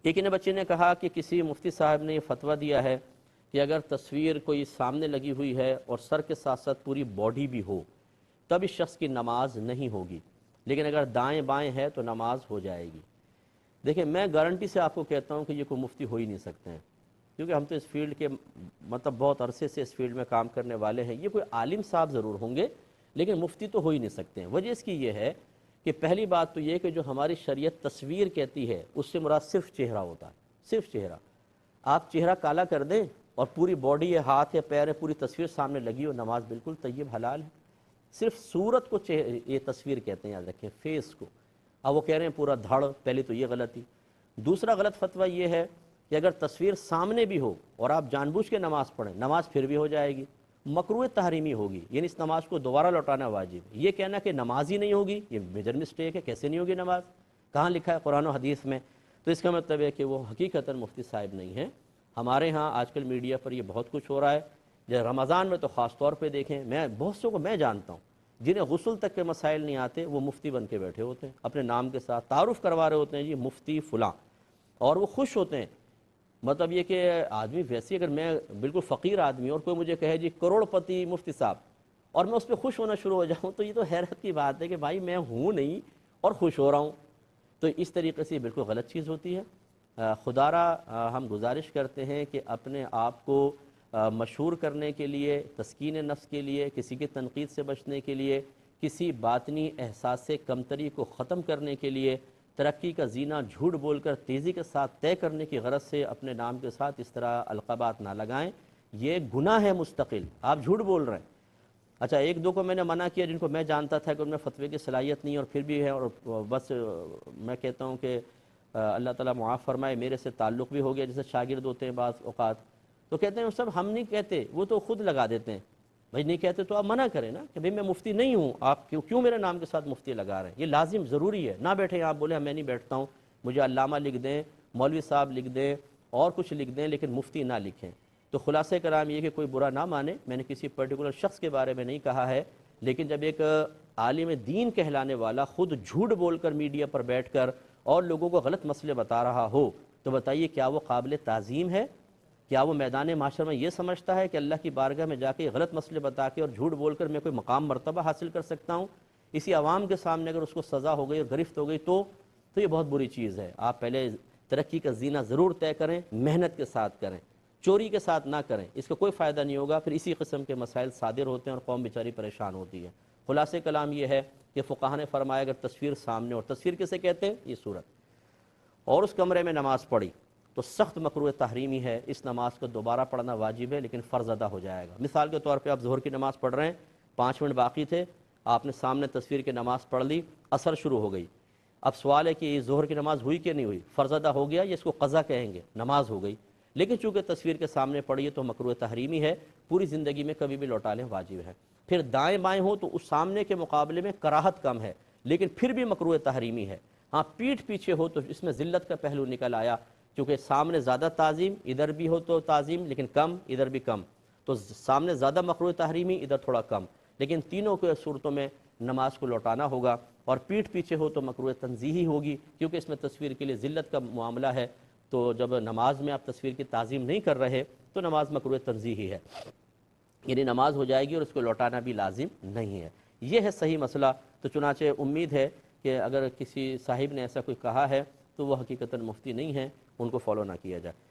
ٹھیک ہے نا بچے نے کہا کہ کسی مفتی صاحب نے یہ فتویٰ دیا ہے کہ اگر تصویر کوئی سامنے لگی ہوئی ہے اور سر کے ساتھ ساتھ پوری باڈی بھی ہو تب اس شخص کی نماز نہیں ہوگی، لیکن اگر دائیں بائیں ہے تو نماز ہو جائے گی۔ دیکھیں میں گارنٹی سے آپ کو کہتا ہوں کہ یہ کوئی مفتی ہو ہی نہیں سکتے ہیں، کیونکہ ہم تو اس فیلڈ کے مطلب بہت عرصے سے اس فیلڈ میں کام کرنے والے ہیں۔ یہ کوئی عالم صاحب ضرور ہوں گے لیکن مفتی تو ہو ہی نہیں سکتے ہیں۔ وجہ اس کی یہ ہے کہ پہلی بات تو یہ کہ جو ہماری شریعت تصویر کہتی ہے اس سے مراد صرف چہرہ ہوتا ہے، صرف چہرہ۔ آپ چہرہ کالا کر دیں اور پوری باڈی ہے، ہاتھ ہے، پیر ہے، پوری تصویر سامنے لگی ہو، نماز بالکل طیب حلال ہے۔ صرف صورت کو یہ تصویر کہتے ہیں، یاد رکھیں، فیس کو۔ اب وہ کہہ رہے ہیں پورا دھڑ، پہلے تو یہ غلطی۔ دوسرا غلط فتویٰ یہ ہے کہ اگر تصویر سامنے بھی ہو اور آپ جان بوجھ کے نماز پڑھیں، نماز پھر بھی ہو جائے گی، مکروہ تحریمی ہوگی، یعنی اس نماز کو دوبارہ لوٹانا واجب ہے۔ یہ کہنا کہ نماز ہی نہیں ہوگی یہ میجر مسٹیک ہے، کیسے نہیں ہوگی نماز؟ کہاں لکھا ہے قرآن و حدیث میں؟ تو اس کا مطلب ہے کہ وہ حقیقتاً مفتی صاحب نہیں ہیں۔ ہمارے ہاں آج کل میڈیا پر یہ بہت کچھ ہو رہا ہے، جب رمضان میں تو خاص طور پہ دیکھیں، میں بہت سو کو میں جانتا ہوں جنہیں غسل تک کے مسائل نہیں آتے، وہ مفتی بن کے بیٹھے ہوتے ہیں، اپنے نام کے ساتھ تعارف کروا رہے ہوتے ہیں، جی مفتی فلاں، اور وہ خوش ہوتے ہیں۔ مطلب یہ کہ آدمی ویسے اگر میں بالکل فقیر آدمی اور کوئی مجھے کہے جی کروڑ پتی مفتی صاحب، اور میں اس پہ خوش ہونا شروع ہو جاؤں، تو یہ تو حیرت کی بات ہے کہ بھائی میں ہوں نہیں اور خوش ہو رہا ہوں۔ تو اس طریقے سے بالکل غلط چیز ہوتی ہے۔ خدا را ہم گزارش کرتے ہیں کہ اپنے آپ کو مشہور کرنے کے لیے، تسکین نفس کے لیے، کسی کی تنقید سے بچنے کے لیے، کسی باطنی احساس کمتری کو ختم کرنے کے لیے، ترقی کا زینہ جھوٹ بول کر تیزی کے ساتھ طے کرنے کی غرض سے اپنے نام کے ساتھ اس طرح القابات نہ لگائیں۔ یہ گناہ ہے مستقل، آپ جھوٹ بول رہے ہیں۔ اچھا ایک دو کو میں نے منع کیا جن کو میں جانتا تھا کہ ان میں فتوے کی صلاحیت نہیں اور پھر بھی ہے، اور بس میں کہتا ہوں کہ اللہ تعالیٰ معاف فرمائے، میرے سے تعلق بھی ہو گیا، جیسے شاگرد ہوتے ہیں بعض اوقات، تو کہتے ہیں سب ہم نہیں کہتے، وہ تو خود لگا دیتے ہیں۔ بھائی نہیں کہتے تو آپ منع کریں نا کہ بھئی میں مفتی نہیں ہوں، آپ کیوں میرے نام کے ساتھ مفتی لگا رہے ہیں؟ یہ لازم ضروری ہے، نہ بیٹھیں آپ بولیں میں نہیں بیٹھتا ہوں، مجھے علامہ لکھ دیں، مولوی صاحب لکھ دیں، اور کچھ لکھ دیں، لیکن مفتی نہ لکھیں۔ تو خلاصہ کلام یہ کہ کوئی برا نہ مانے، میں نے کسی پرٹیکولر شخص کے بارے میں نہیں کہا ہے، لیکن جب ایک عالم دین کہلانے والا خود جھوٹ بول کر میڈیا پر بیٹھ کر اور لوگوں کو غلط مسئلے بتا رہا ہو، تو بتائیے کیا وہ قابل تعظیم ہے؟ کیا وہ میدان معاشر میں یہ سمجھتا ہے کہ اللہ کی بارگاہ میں جا کے غلط مسئلے بتا کے اور جھوٹ بول کر میں کوئی مقام مرتبہ حاصل کر سکتا ہوں؟ اسی عوام کے سامنے اگر اس کو سزا ہو گئی اور گرفت ہو گئی تو یہ بہت بری چیز ہے۔ آپ پہلے ترقی کا زینہ ضرور طے کریں، محنت کے ساتھ کریں، چوری کے ساتھ نہ کریں، اس کا کوئی فائدہ نہیں ہوگا، پھر اسی قسم کے مسائل صادر ہوتے ہیں اور قوم بیچاری پریشان ہوتی ہے۔ خلاصہ کلام یہ ہے کہ فقہا نے فرمایا اگر تصویر سامنے، اور تصویر کسے کہتے ہیں؟ یہ صورت، اور اس کمرے میں نماز پڑھی تو سخت مکروہ تحریمی ہے، اس نماز کو دوبارہ پڑھنا واجب ہے لیکن فرض ادا ہو جائے گا۔ مثال کے طور پہ آپ ظہر کی نماز پڑھ رہے ہیں، 5 منٹ باقی تھے، آپ نے سامنے تصویر کی نماز پڑھ لی، عصر شروع ہو گئی۔ اب سوال ہے کہ یہ ظہر کی نماز ہوئی کہ نہیں ہوئی؟ فرض ادا ہو گیا یا اس کو قضا کہیں گے؟ نماز ہو گئی، لیکن چونکہ تصویر کے سامنے پڑھی ہے تو مکروہ تحریمی ہے، پوری زندگی میں کبھی بھی لوٹا لیں واجب ہے۔ پھر دائیں بائیں ہو تو اس سامنے کے مقابلے میں کراہت کم ہے لیکن پھر بھی مکروہ تحریمی ہے۔ ہاں پیٹھ پیچھے ہو تو اس میں ذلت کا پہلو نکل آیا، کیونکہ سامنے زیادہ تعظیم، ادھر بھی ہو تو تعظیم لیکن کم، ادھر بھی کم، تو سامنے زیادہ مکروہ تحریمی، ادھر تھوڑا کم، لیکن تینوں کے صورتوں میں نماز کو لوٹانا ہوگا۔ اور پیٹھ پیچھے ہو تو مکروہ تنزیہی ہوگی، کیونکہ اس میں تصویر کے لیے ذلت کا معاملہ ہے، تو جب نماز میں آپ تصویر کی تعظیم نہیں کر رہے تو نماز مکروہ تنزیہی ہے، یعنی نماز ہو جائے گی اور اس کو لوٹانا بھی لازم نہیں ہے۔ یہ ہے صحیح مسئلہ۔ تو چنانچہ امید ہے کہ اگر کسی صاحب نے ایسا کوئی کہا ہے تو وہ حقیقتاً مفتی نہیں ہیں، ان کو فالو نہ کیا جائے۔